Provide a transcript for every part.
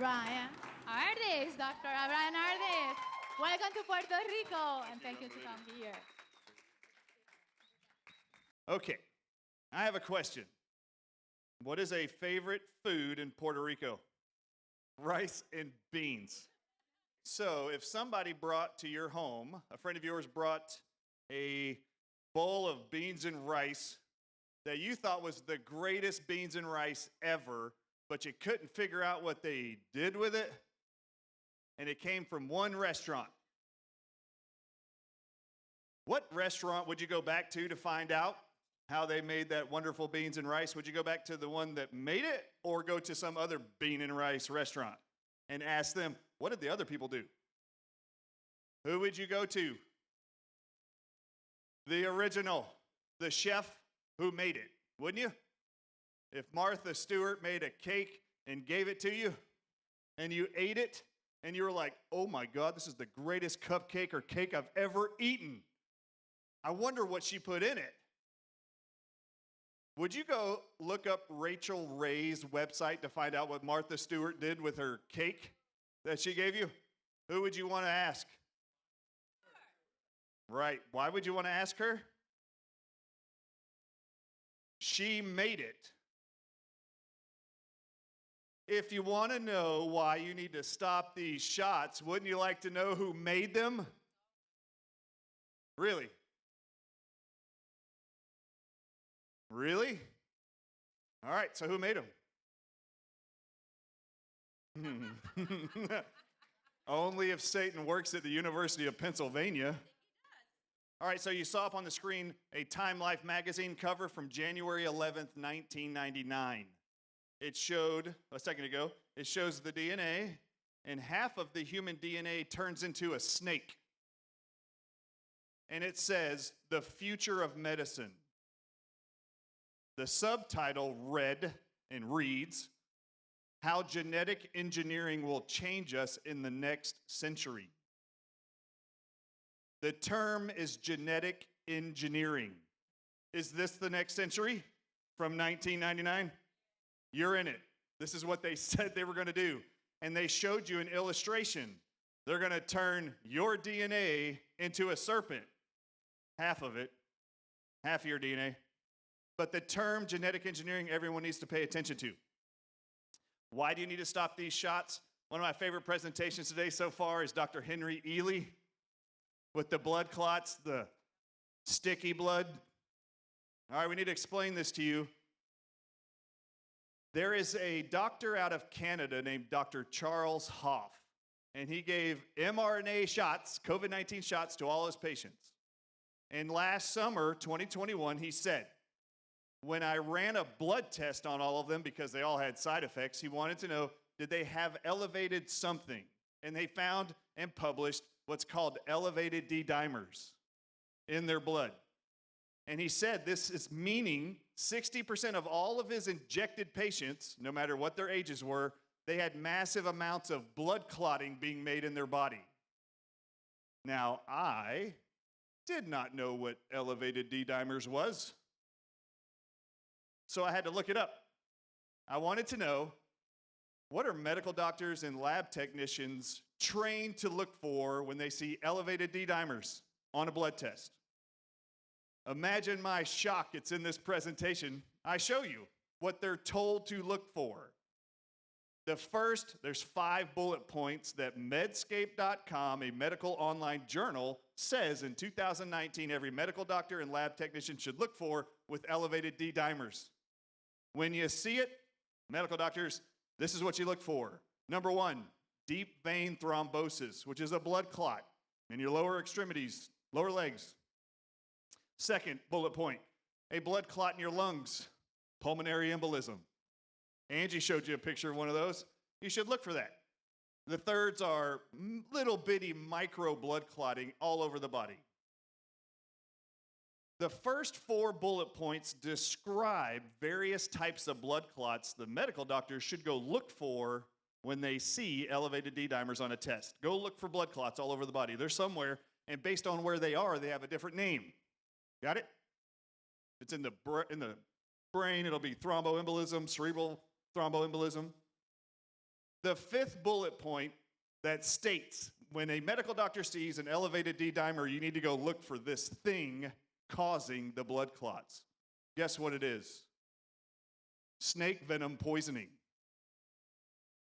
Bryan Ardis, Dr. Bryan Ardis. Welcome to Puerto Rico, and thank you to come here. Okay, I have a question. What is a favorite food in Puerto Rico? Rice and beans. So if somebody brought to your home, a friend of yours brought a bowl of beans and rice that you thought was the greatest beans and rice ever, but you couldn't figure out what they did with it, and it came from one restaurant. What restaurant would you go back to find out how they made that wonderful beans and rice? Would you go back to the one that made it, or go to some other bean and rice restaurant and ask them, what did the other people do? Who would you go to? The original, the chef who made it, wouldn't you? If Martha Stewart made a cake and gave it to you, and you ate it, and you were like, oh my God, this is the greatest cupcake or cake I've ever eaten. I wonder what she put in it. Would you go look up Rachel Ray's website to find out what Martha Stewart did with her cake that she gave you? Who would you want to ask? Right. Why would you want to ask her? She made it. If you want to know why you need to stop these shots, wouldn't you like to know who made them? Really? Really? All right, so who made them? Only if Satan works at the University of Pennsylvania. All right, so you saw up on the screen a Time Life magazine cover from January 11th, 1999. It showed, a second ago, it shows the DNA, and half of the human DNA turns into a snake. And it says, the future of medicine. The subtitle read and reads, how genetic engineering will change us in the next century. The term is genetic engineering. Is this the next century from 1999? You're in it. This is what they said they were going to do. And they showed you an illustration. They're going to turn your DNA into a serpent. Half of it. Half of your DNA. But the term genetic engineering, everyone needs to pay attention to. Why do you need to stop these shots? One of my favorite presentations today so far is Dr. Henry Ely with the blood clots, the sticky blood. All right, we need to explain this to you. There is a doctor out of Canada named Dr. Charles Hoff, and he gave mRNA shots, COVID-19 shots, to all his patients. And last summer, 2021, he said, when I ran a blood test on all of them, because they all had side effects, he wanted to know, did they have elevated something? And they found and published what's called elevated D-dimers in their blood. And he said this is meaning 60% of all of his injected patients, no matter what their ages were, they had massive amounts of blood clotting being made in their body. Now, I did not know what elevated D-dimers was, so I had to look it up. I wanted to know, what are medical doctors and lab technicians trained to look for when they see elevated D-dimers on a blood test? Imagine my shock. It's in this presentation. I show you what they're told to look for. The first, there's 5 bullet points that Medscape.com, a medical online journal, says in 2019 every medical doctor and lab technician should look for with elevated D-dimers. When you see it, medical doctors, this is what you look for. Number 1, deep vein thrombosis, which is a blood clot in your lower extremities, lower legs. Second bullet point, a blood clot in your lungs, pulmonary embolism. Angie showed you a picture of one of those. You should look for that. The thirds are little bitty micro blood clotting all over the body. The first 4 bullet points describe various types of blood clots the medical doctors should go look for when they see elevated D-dimers on a test. Go look for blood clots all over the body. They're somewhere, and based on where they are, they have a different name. Got it? If it's in the brain, it'll be thromboembolism, cerebral thromboembolism. The fifth bullet point that states when a medical doctor sees an elevated D dimer, you need to go look for this thing causing the blood clots. Guess what it is? Snake venom poisoning.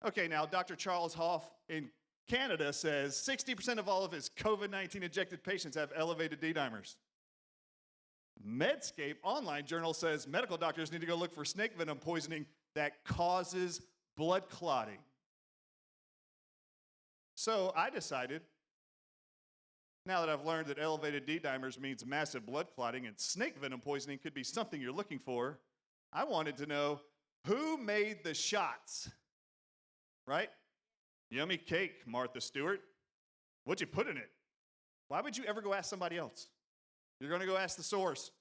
Okay, now Dr. Charles Hoff in Canada says 60% of all of his COVID-19 injected patients have elevated D dimers. Medscape online journal says medical doctors need to go look for snake venom poisoning that causes blood clotting. So I decided, now that I've learned that elevated D dimers means massive blood clotting and snake venom poisoning could be something you're looking for, I wanted to know who made the shots, right? Yummy cake, Martha Stewart. What'd you put in it? Why would you ever go ask somebody else? You're going to go ask the source.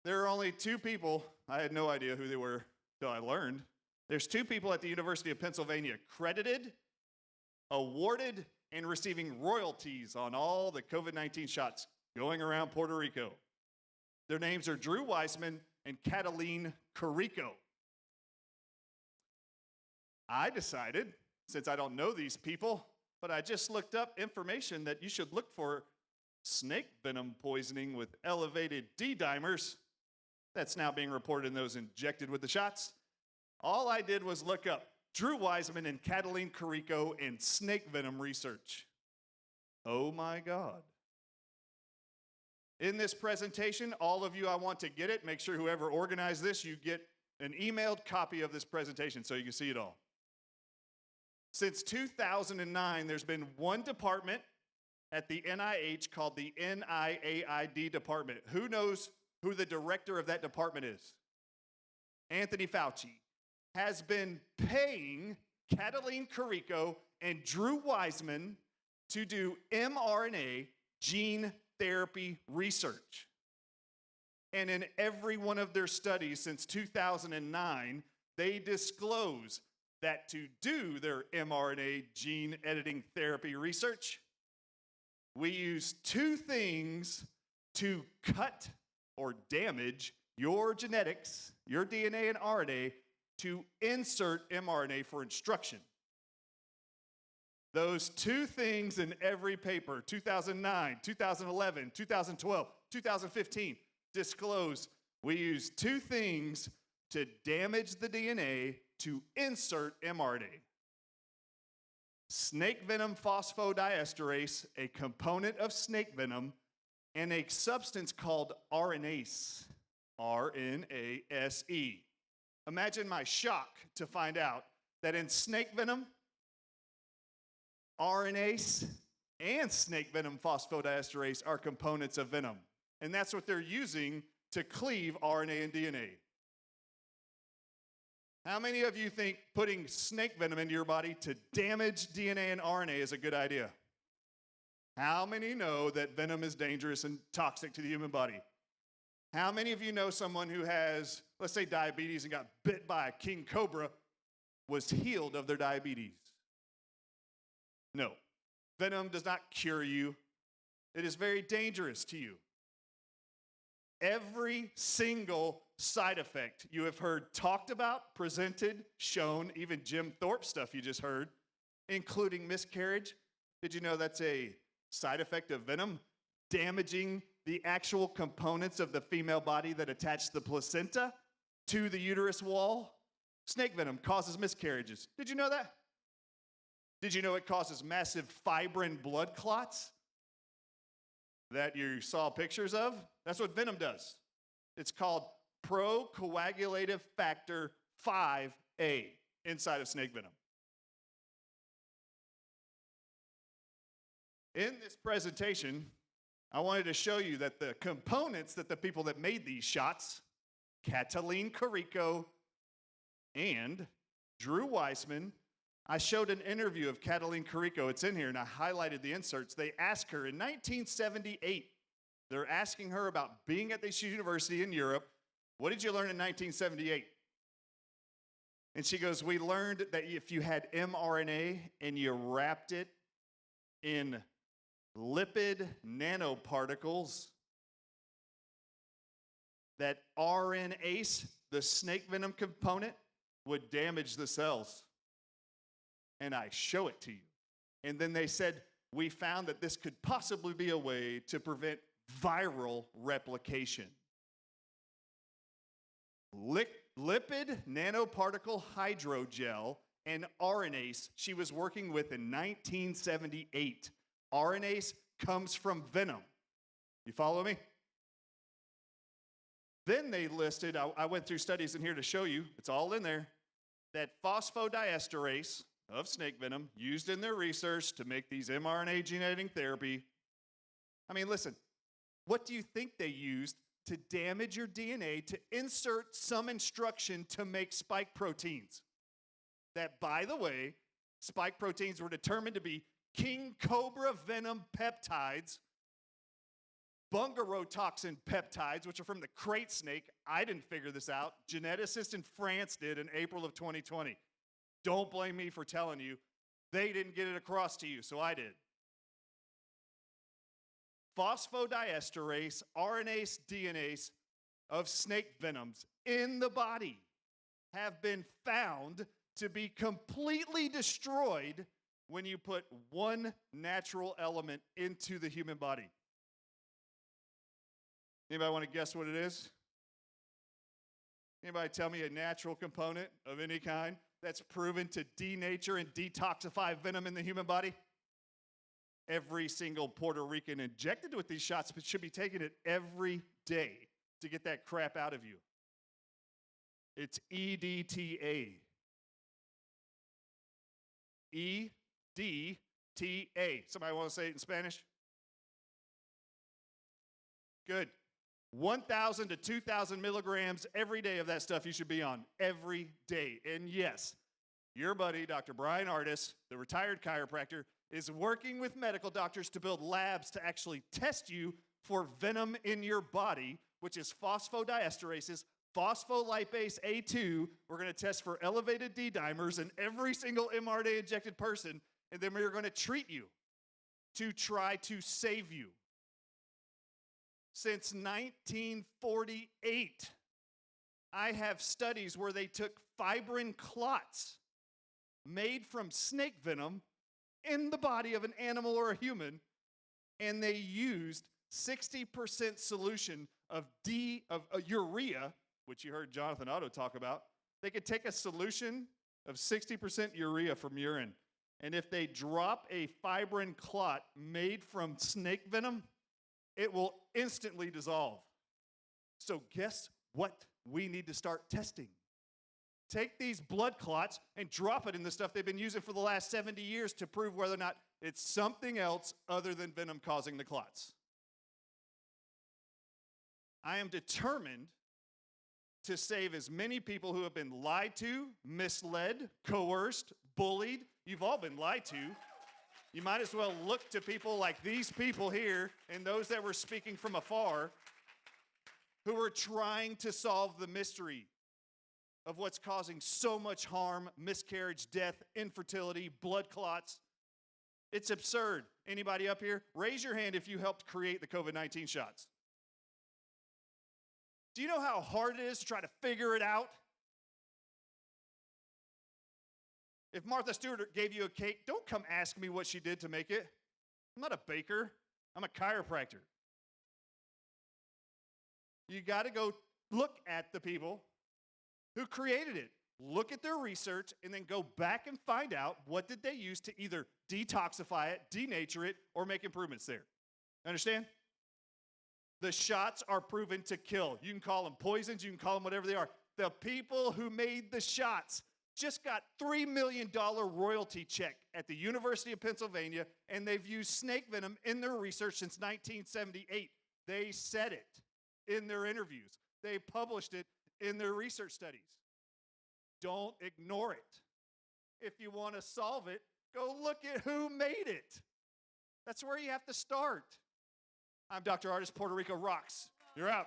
There are only two people, I had no idea who they were until I learned. There's two people at the University of Pennsylvania credited, awarded, and receiving royalties on all the COVID-19 shots going around Puerto Rico. Their names are Drew Weissman and Cataline Carrico. I decided, since I don't know these people, but I just looked up information that you should look for snake venom poisoning with elevated D dimers. That's now being reported in those injected with the shots. All I did was look up Drew Weissman and Cataline Carrico in snake venom research. Oh my God. In this presentation, all of you, I want to get it. Make sure whoever organized this, you get an emailed copy of this presentation so you can see it all. Since 2009, there's been one department at the NIH called the NIAID department. Who knows who the director of that department is? Anthony Fauci has been paying Cataline Carrico and Drew Weissman to do mRNA gene therapy research. And in every one of their studies since 2009, they disclose that to do their mRNA gene editing therapy research, we use two things to cut or damage your genetics, your DNA and RNA, to insert mRNA for instruction. Those two things in every paper, 2009, 2011, 2012, 2015, disclose we use two things to damage the DNA to insert mRNA. Snake venom phosphodiesterase, a component of snake venom, and a substance called RNase, R-N-A-S-E. Imagine my shock to find out that in snake venom, RNase and snake venom phosphodiesterase are components of venom. And that's what they're using to cleave RNA and DNA. How many of you think putting snake venom into your body to damage DNA and RNA is a good idea? How many know that venom is dangerous and toxic to the human body? How many of you know someone who has, let's say, diabetes and got bit by a king cobra, was healed of their diabetes? No. Venom does not cure you. It is very dangerous to you. Every single side effect you have heard talked about, presented, shown, even Jim Thorpe stuff you just heard, including miscarriage. Did you know that's a side effect of venom? Damaging the actual components of the female body that attach the placenta to the uterus wall. Snake venom causes miscarriages. Did you know that? Did you know it causes massive fibrin blood clots that you saw pictures of? That's what venom does. It's called procoagulative factor 5A inside of snake venom. In this presentation, I wanted to show you that the components that the people that made these shots, Cataline Carrico and Drew Weissman, I showed an interview of Cataline Carrico. It's in here, and I highlighted the inserts. They asked her in 1978, they're asking her about being at this university in Europe. What did you learn in 1978? And she goes, we learned that if you had mRNA and you wrapped it in lipid nanoparticles, that RNase, the snake venom component, would damage the cells. and I show it to you. And then they said, we found that this could possibly be a way to prevent viral replication. Lipid nanoparticle hydrogel and RNase she was working with in 1978. RNase comes from venom. You follow me? Then they listed, I went through studies in here to show you, it's all in there, that phosphodiesterase of snake venom used in their research to make these mRNA gene editing therapy. I mean, listen, what do you think they used to damage your DNA to insert some instruction to make spike proteins? That, by the way, spike proteins were determined to be king cobra venom peptides, bungarotoxin peptides, which are from the crate snake. I didn't figure this out. Geneticists in France did in April of 2020. Don't blame me for telling you. They didn't get it across to you, so I did. Phosphodiesterase, RNase, DNase of snake venoms in the body have been found to be completely destroyed when you put one natural element into the human body. Anybody want to guess what it is? Anybody tell me a natural component of any kind that's proven to denature and detoxify venom in the human body? Every single Puerto Rican injected with these shots should be taking it every day to get that crap out of you. It's EDTA. EDTA. Somebody want to say it in Spanish? Good. 1,000 to 2,000 milligrams every day of that stuff you should be on every day. And yes, your buddy, Dr. Bryan Ardis, the retired chiropractor, is working with medical doctors to build labs to actually test you for venom in your body, which is phosphodiesterases, phospholipase A2. We're going to test for elevated D-dimers in every single mRNA injected person, and then we're going to treat you to try to save you. Since 1948, I have studies where they took fibrin clots made from snake venom in the body of an animal or a human, and they used 60% solution of urea, which you heard Jonathan Otto talk about. They could take a solution of 60% urea from urine, and if they drop a fibrin clot made from snake venom, it will instantly dissolve. So guess what we need to start testing? Take these blood clots and drop it in the stuff they've been using for the last 70 years to prove whether or not it's something else other than venom causing the clots. I am determined to save as many people who have been lied to, misled, coerced, bullied. You've all been lied to. You might as well look to people like these people here and those that were speaking from afar who were trying to solve the mystery of what's causing so much harm, miscarriage, death, infertility, blood clots. It's absurd. Anybody up here? Raise your hand if you helped create the COVID-19 shots. Do you know how hard it is to try to figure it out? If Martha Stewart gave you a cake, don't come ask me what she did to make it. I'm not a baker. I'm a chiropractor. You got to go look at the people who created it. Look at their research and then go back and find out what did they use to either detoxify it, denature it, or make improvements there. Understand? The shots are proven to kill. You can call them poisons. You can call them whatever they are. The people who made the shots just got $3 million royalty check at the University of Pennsylvania, and they've used snake venom in their research since 1978. They said it in their interviews. They published it in their research studies. Don't ignore it. If you want to solve it, go look at who made it. That's where you have to start. I'm Dr. Ardis. Puerto Rico rocks. You're out.